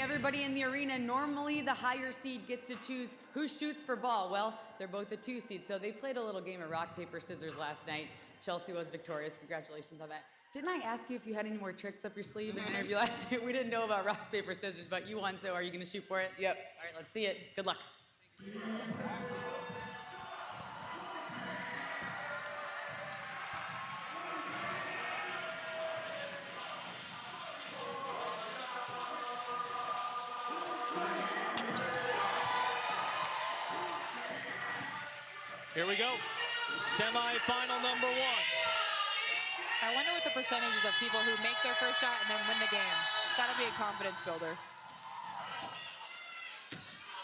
everybody in the arena, normally the higher seed gets to choose who shoots for ball. Well, they're both the 2 seed, so they played a little game of rock, paper, scissors last night. Chelsea was victorious. Congratulations on that. Didn't I ask you if you had any more tricks up your sleeve in the interview last night? We didn't know about rock, paper, scissors, but you won, so are you going to shoot for it? Yep. All right, let's see it. Good luck. Here we go. Semifinal number 1. I wonder what the percentages of people who make their first shot and then win the game. It's got to be a confidence builder.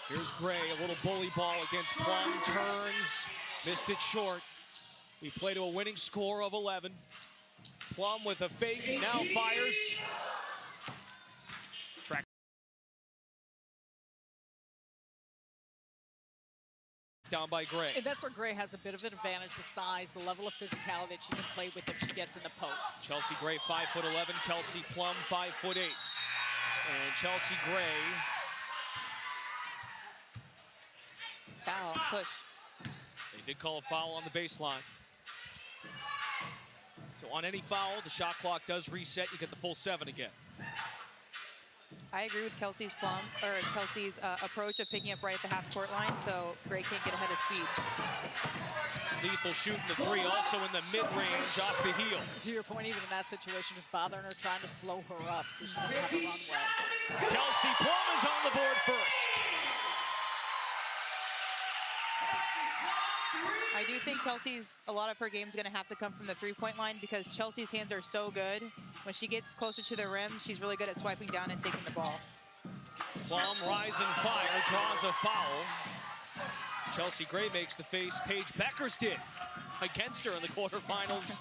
Here's Gray, a little bully ball against Plum, turns, missed it short. We play to a winning score of 11. Plum with a fake, now fires. Track down by Gray. And that's where Gray has a bit of an advantage, the size, the level of physicality that she can play with if she gets in the post. Chelsea Gray, 5'11", Kelsey Plum, 5'8". And Chelsea Gray. Foul, push. They did call a foul on the baseline. So on any foul, the shot clock does reset. You get the full 7 again. I agree with Kelsey's approach of picking up right at the half-court line, so Gray can't get ahead of speed. Lethal shooting the 3, also in the mid-range off the heel. To your point, even in that situation, just bothering her, trying to slow her up so she doesn't have to run well. Kelsey Plum is on the board first. I do think a lot of her game is going to have to come from the three-point line because Chelsea's hands are so good. When she gets closer to the rim, she's really good at swiping down and taking the ball. Plum, rise and fire, draws a foul. Chelsea Gray makes the face Paige Beckers did against her in the quarterfinals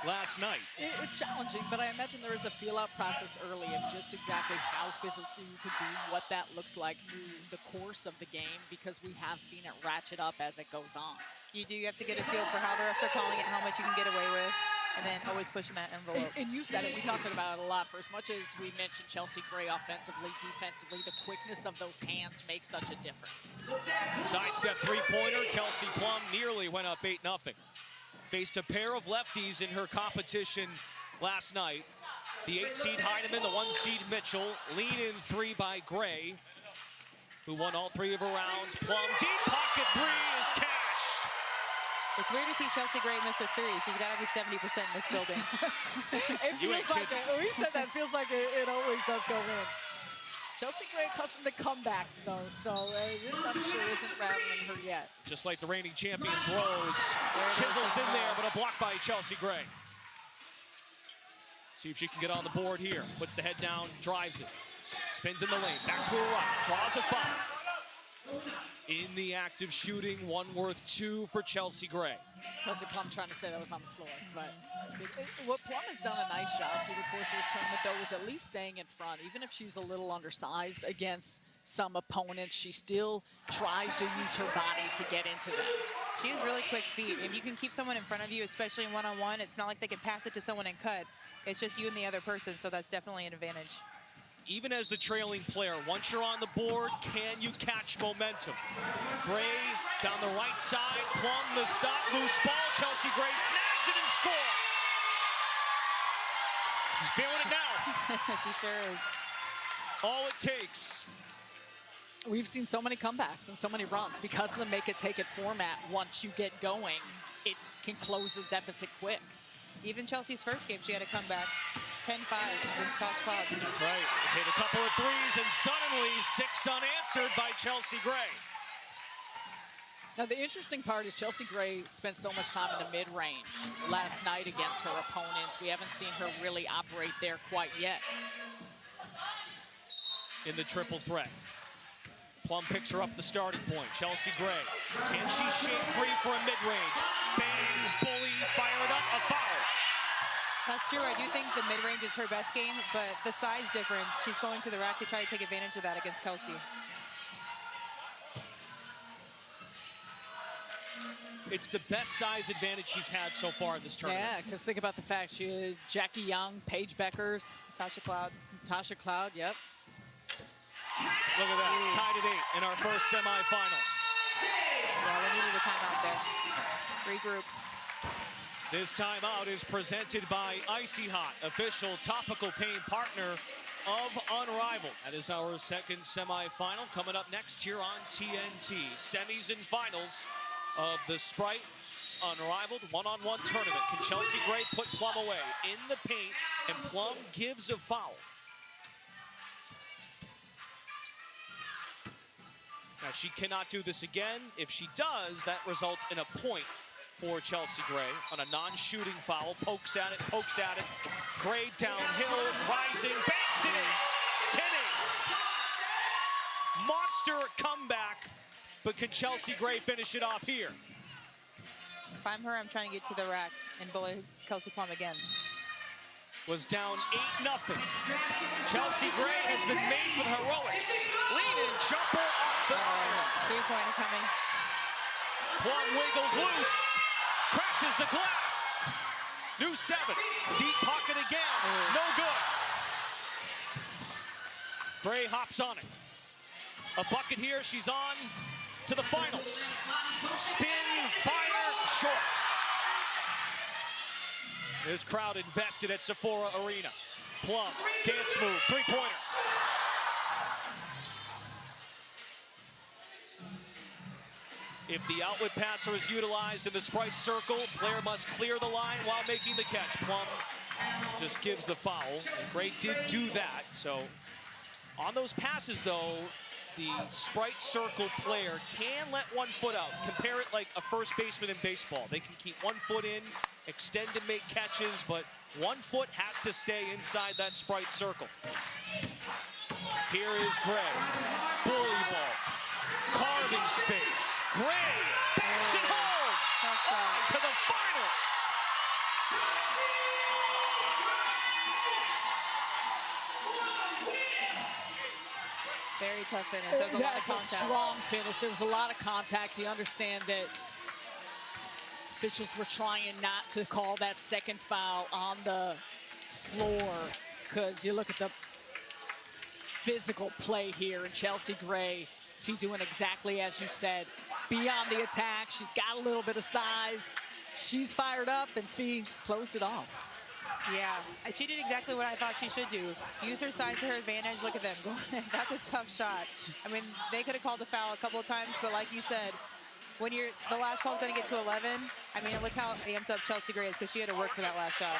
last night. It's challenging, but I imagine there is a feel-out process early of just exactly how physical you could be, what that looks like through the course of the game, because we have seen it ratchet up as it goes on. You have to get a feel for how the refs are calling it, how much you can get away with, and then always pushing that envelope. And you said it, we talked about it a lot. For as much as we mentioned Chelsea Gray offensively, defensively, the quickness of those hands makes such a difference. Sidestep three-pointer, Kelsey Plum nearly went up 8-0. Faced a pair of lefties in her competition last night. The 8-seed Heidemann, the 1-seed Mitchell. Lean-in 3 by Gray, who won all 3 of her rounds. Plum, deep pocket 3 is cash. It's weird to see Chelsea Gray miss a 3. She's got to be 70% in this building. It feels like it. When we said that, it feels like it always does go in. Chelsea Gray accustomed to comebacks, though, so this, I'm sure, isn't rattling her yet. Just like the reigning champion Rose. Chisels in there, but a block by Chelsea Gray. See if she can get on the board here. Puts the head down, drives it. Spins in the lane, back to her right, draws a foul. In the act of shooting, 1 worth 2 for Chelsea Gray. Kelsey Plum trying to say that was on the floor, but what Plum has done a nice job through the course of this tournament, though, is at least staying in front. Even if she's a little undersized against some opponents, she still tries to use her body to get into them. She has really quick feet. If you can keep someone in front of you, especially in one-on-one, it's not like they can pass it to someone and cut. It's just you and the other person, so that's definitely an advantage. Even as the trailing player, once you're on the board, can you catch momentum? Gray down the right side, Plum the stop, loose ball, Chelsea Gray snags it and scores. She's feeling it now. She sure is. All it takes. We've seen so many comebacks and so many runs because of the make-it-take-it format. Once you get going, it can close the deficit quick. Even Chelsea's first game, she had to come back 10-5 against Toss Clouds. That's right. They hit a couple of 3s, and suddenly 6 unanswered by Chelsea Gray. Now, the interesting part is Chelsea Gray spent so much time in the mid-range last night against her opponents. We haven't seen her really operate there quite yet. In the triple threat. Plum picks her up the starting point. Chelsea Gray. Can she shake free for a mid-range? Bang, bully, fire it up, a foul. That's true. I do think the mid-range is her best game, but the size difference, she's going to the rack to try to take advantage of that against Kelsey. It's the best size advantage she's had so far in this tournament. Yeah, because think about the fact she had Jackie Young, Paige Beckers, Tasha Cloud. Tasha Cloud, yep. Look at that, tied at 8 in our first semifinal. Yeah, we needed a timeout there. Regroup. This timeout is presented by Icy Hot, official topical pain partner of Unrivaled. That is our second semifinal coming up next here on TNT. Semis and finals of the Sprite Unrivaled one-on-one tournament. Can Chelsea Gray put Plum away in the paint, and Plum gives a foul. Now, she cannot do this again. If she does, that results in a point for Chelsea Gray on a non-shooting foul. Pokes at it, pokes at it. Gray downhill, rising, banks it in. 10-8. Monster comeback, but can Chelsea Gray finish it off here? If I'm her, I'm trying to get to the rack and bully Kelsey Plum again. Was down 8-0. Chelsea Gray has been made with heroics. Lead-in jumper off the iron. Three-pointer coming. Plum wiggles loose, crashes the glass. New 7, deep pocket again, no good. Gray hops on it. A bucket here, she's on to the finals. Spin, fire, short. This crowd invested at Sephora Arena. Plum, dance move, three-pointer. If the outlet passer is utilized in the Sprite circle, player must clear the line while making the catch. Plum just gives the foul. And Gray did do that. So on those passes, though, the Sprite circle player can let one foot out. Compare it like a first baseman in baseball. They can keep one foot in, extend and make catches, but one foot has to stay inside that Sprite circle. Here is Gray. Bully ball. Carving space. Gray backs it home. On to the finals. Very tough finish. There was a lot of That's a contact. strong finish. There was a lot of contact. You understand that officials were trying not to call that second foul on the floor, because you look at the physical play here, and Chelsea Gray, she's doing exactly as you said. Be on the attack. She's got a little bit of size. She's fired up, and Fee closed it off. Yeah, she did exactly what I thought she should do. Use her size to her advantage. Look at them. That's a tough shot. I mean, they could have called a foul a couple of times, but like you said, when the last call's going to get to 11, I mean, look how amped up Chelsea Gray is, because she had to work for that last shot.